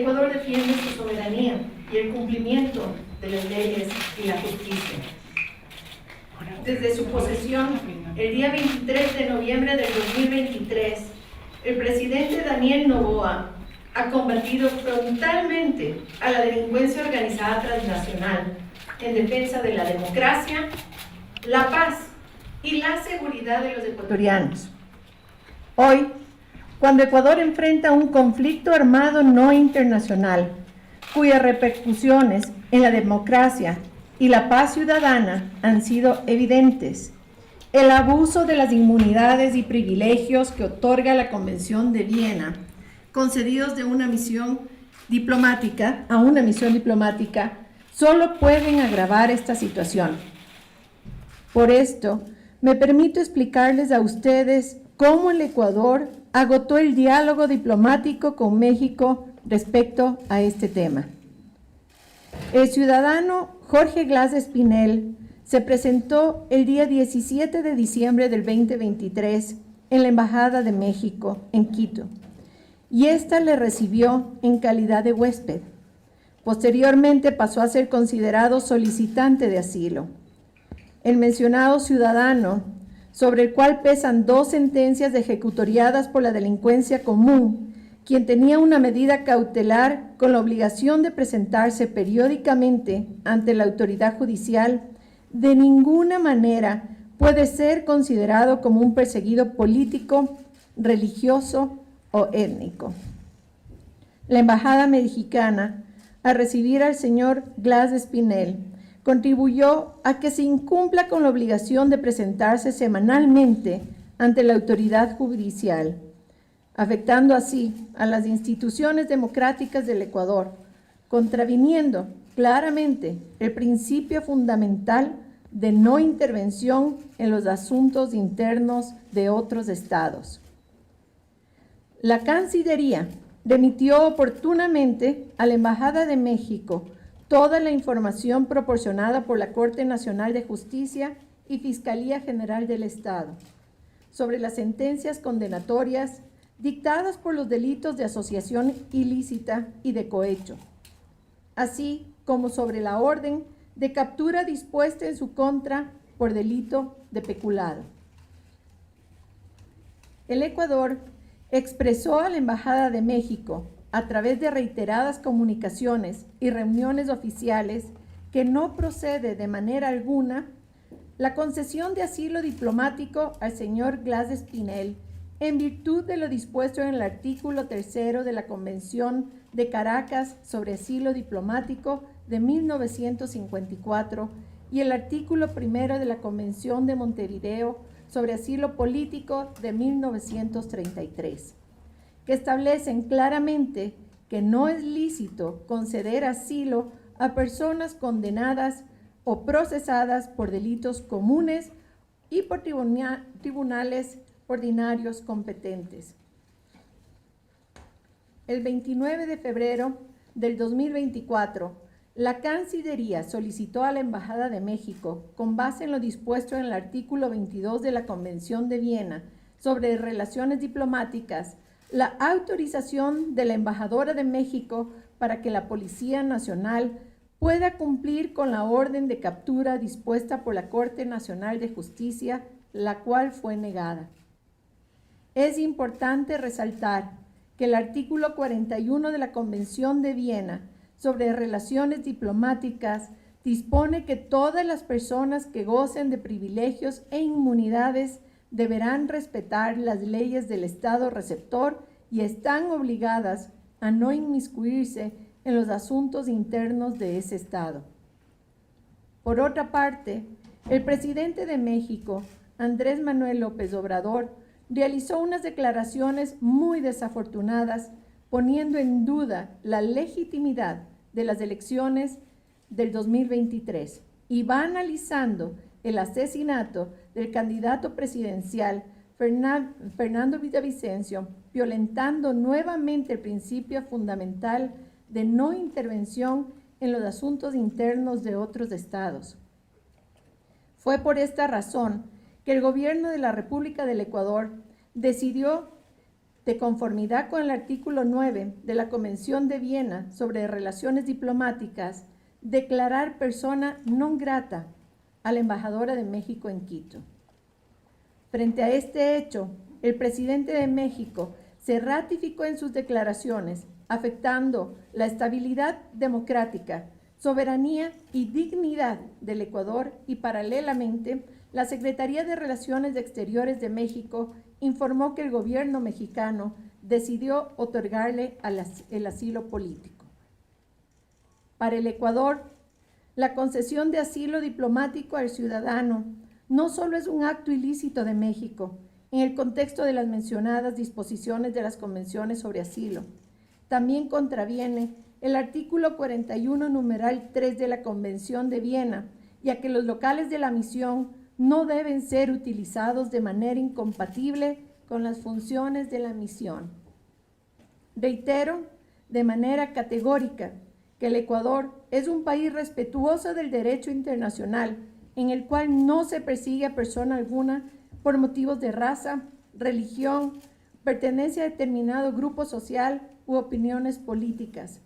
Ecuador defiende su soberanía y el cumplimiento de las leyes y la justicia. Desde su posesión, el día 23 de noviembre del 2023, el presidente Daniel Noboa ha combatido frontalmente a la delincuencia organizada transnacional en defensa de la democracia, la paz y la seguridad de los ecuatorianos. Hoy, cuando Ecuador enfrenta un conflicto armado no internacional, cuyas repercusiones en la democracia y la paz ciudadana han sido evidentes, el abuso de las inmunidades y privilegios que otorga la Convención de Viena, concedidos de una misión diplomática a una misión diplomática, solo pueden agravar esta situación. Por esto, me permito explicarles a ustedes cómo el Ecuador agotó el diálogo diplomático con México respecto a este tema. El ciudadano Jorge Glas Espinel se presentó el día 17 de diciembre del 2023 en la Embajada de México en Quito y ésta le recibió en calidad de huésped. Posteriormente pasó a ser considerado solicitante de asilo. El mencionado ciudadano, sobre el cual pesan 2 sentencias ejecutoriadas por la delincuencia común, quien tenía una medida cautelar con la obligación de presentarse periódicamente ante la autoridad judicial, de ninguna manera puede ser considerado como un perseguido político, religioso o étnico. La Embajada mexicana, al recibir al señor Glas Espinel, contribuyó a que se incumpla con la obligación de presentarse semanalmente ante la autoridad judicial, afectando así a las instituciones democráticas del Ecuador, contraviniendo claramente el principio fundamental de no intervención en los asuntos internos de otros estados. La Cancillería remitió oportunamente a la Embajada de México toda la información proporcionada por la Corte Nacional de Justicia y Fiscalía General del Estado sobre las sentencias condenatorias dictadas por los delitos de asociación ilícita y de cohecho, así como sobre la orden de captura dispuesta en su contra por delito de peculado. El Ecuador expresó a la Embajada de México, a través de reiteradas comunicaciones y reuniones oficiales, que no procede de manera alguna la concesión de asilo diplomático al señor Glas Espinel en virtud de lo dispuesto en el artículo 3 de la Convención de Caracas sobre asilo diplomático de 1954 y el artículo 1 de la Convención de Montevideo sobre asilo político de 1933. Que establecen claramente que no es lícito conceder asilo a personas condenadas o procesadas por delitos comunes y por tribunales ordinarios competentes. El 29 de febrero del 2024, la Cancillería solicitó a la Embajada de México, con base en lo dispuesto en el artículo 22 de la Convención de Viena sobre relaciones diplomáticas, la autorización de la embajadora de México para que la Policía Nacional pueda cumplir con la orden de captura dispuesta por la Corte Nacional de Justicia, la cual fue negada. Es importante resaltar que el artículo 41 de la Convención de Viena sobre relaciones diplomáticas dispone que todas las personas que gocen de privilegios e inmunidades deberán respetar las leyes del Estado receptor y están obligadas a no inmiscuirse en los asuntos internos de ese Estado. Por otra parte, el presidente de México, Andrés Manuel López Obrador, realizó unas declaraciones muy desafortunadas, poniendo en duda la legitimidad de las elecciones del 2023 y va analizando el asesinato del candidato presidencial Fernando Villavicencio, violentando nuevamente el principio fundamental de no intervención en los asuntos internos de otros estados. Fue por esta razón que el gobierno de la República del Ecuador decidió de conformidad con el artículo 9 de la Convención de Viena sobre Relaciones Diplomáticas, declarar persona non grata a la embajadora de México en Quito. Frente a este hecho, el presidente de México se ratificó en sus declaraciones, afectando la estabilidad democrática, soberanía y dignidad del Ecuador, y paralelamente, la Secretaría de Relaciones Exteriores de México informó que el gobierno mexicano decidió otorgarle el asilo político. Para el Ecuador, la concesión de asilo diplomático al ciudadano no solo es un acto ilícito de México, en el contexto de las mencionadas disposiciones de las convenciones sobre asilo, también contraviene el artículo 41, numeral 3 de la Convención de Viena, ya que los locales de la misión no deben ser utilizados de manera incompatible con las funciones de la misión. Reitero de manera categórica que el Ecuador es un país respetuoso del derecho internacional, en el cual no se persigue a persona alguna por motivos de raza, religión, pertenencia a determinado grupo social u opiniones políticas,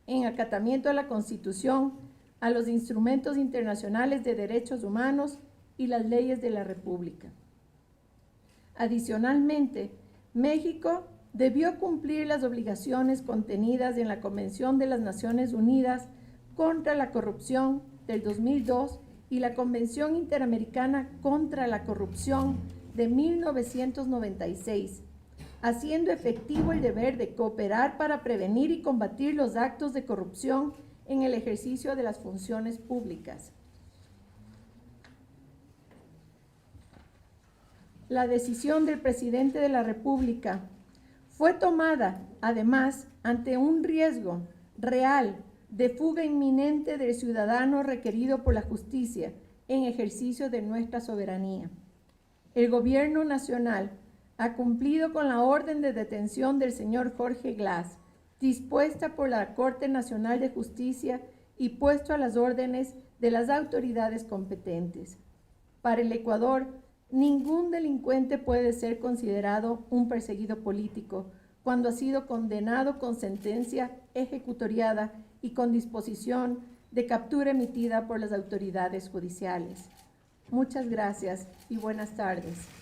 en acatamiento a la Constitución, a los instrumentos internacionales de derechos humanos y las leyes de la República. Adicionalmente, México debió cumplir las obligaciones contenidas en la Convención de las Naciones Unidas contra la Corrupción del 2002 y la Convención Interamericana contra la Corrupción de 1996, haciendo efectivo el deber de cooperar para prevenir y combatir los actos de corrupción en el ejercicio de las funciones públicas. La decisión del presidente de la República fue tomada, además, ante un riesgo real de fuga inminente del ciudadano requerido por la justicia en ejercicio de nuestra soberanía. El Gobierno Nacional ha cumplido con la orden de detención del señor Jorge Glass, dispuesta por la Corte Nacional de Justicia y puesto a las órdenes de las autoridades competentes. Para el Ecuador, ningún delincuente puede ser considerado un perseguido político cuando ha sido condenado con sentencia ejecutoriada y con disposición de captura emitida por las autoridades judiciales. Muchas gracias y buenas tardes.